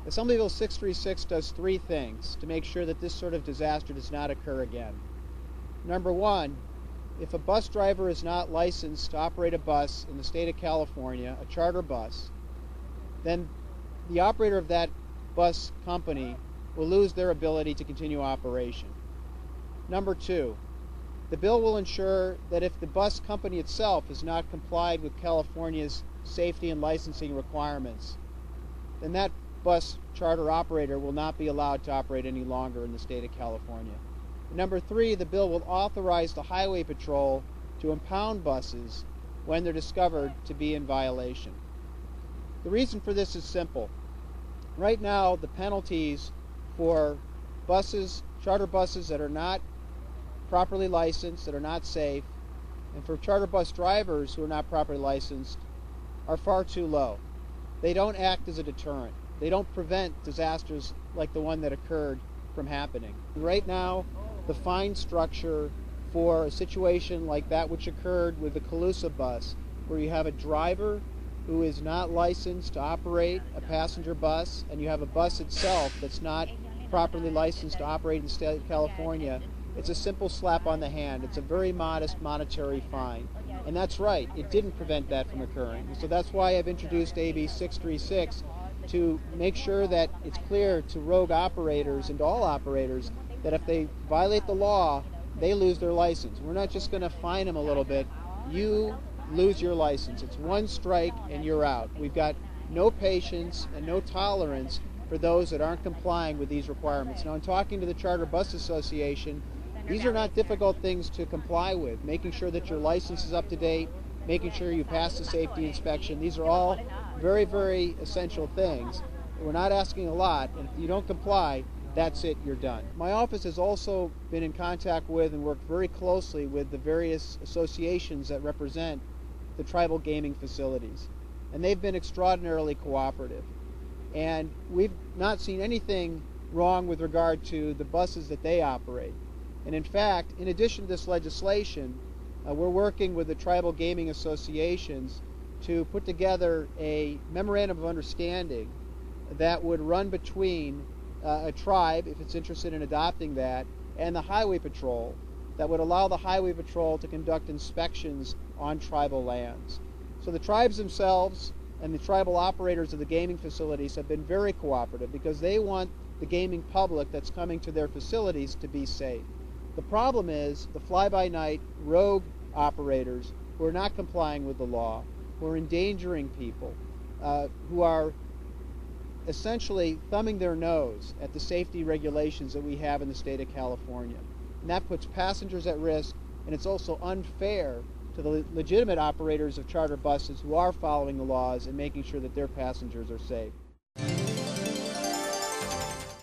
Assembly Bill 636 does three things to make sure that this sort of disaster does not occur again. Number one, if a bus driver is not licensed to operate a bus in the state of California, a charter bus, then the operator of that bus company will lose their ability to continue operation. Number two, the bill will ensure that if the bus company itself has not complied with California's safety and licensing requirements, then that bus charter operator will not be allowed to operate any longer in the state of California. And number three, the bill will authorize the Highway Patrol to impound buses when they're discovered to be in violation. The reason for this is simple. Right now, the penalties for buses, charter buses that are not properly licensed, that are not safe, and for charter bus drivers who are not properly licensed are far too low. They don't act as a deterrent. They don't prevent disasters like the one that occurred from happening. Right now, the fine structure for a situation like that which occurred with the Colusa bus, where you have a driver who is not licensed to operate a passenger bus, and you have a bus itself that's not properly licensed to operate in the state of California, it's a simple slap on the hand. It's a very modest monetary fine. And that's right, it didn't prevent that from occurring. So that's why I've introduced AB 636 to make sure that it's clear to rogue operators and to all operators that if they violate the law, they lose their license. We're not just going to fine them a little bit. You lose your license. It's one strike and you're out. We've got no patience and no tolerance for those that aren't complying with these requirements. Now, in talking to the Charter Bus Association, these are not difficult things to comply with. Making sure that your license is up to date, making sure you pass the safety inspection. These are all very, very essential things. We're not asking a lot, and if you don't comply, that's it, you're done. My office has also been in contact with and worked very closely with the various associations that represent the tribal gaming facilities. And they've been extraordinarily cooperative. And we've not seen anything wrong with regard to the buses that they operate. And in fact, in addition to this legislation, we're working with the tribal gaming associations to put together a memorandum of understanding that would run between a tribe, if it's interested in adopting that, and the Highway Patrol, that would allow the Highway Patrol to conduct inspections on tribal lands. So the tribes themselves and the tribal operators of the gaming facilities have been very cooperative because they want the gaming public that's coming to their facilities to be safe. The problem is the fly-by-night rogue operators who are not complying with the law, who are endangering people, who are essentially thumbing their nose at the safety regulations that we have in the state of California. And that puts passengers at risk, and it's also unfair to the legitimate operators of charter buses who are following the laws and making sure that their passengers are safe.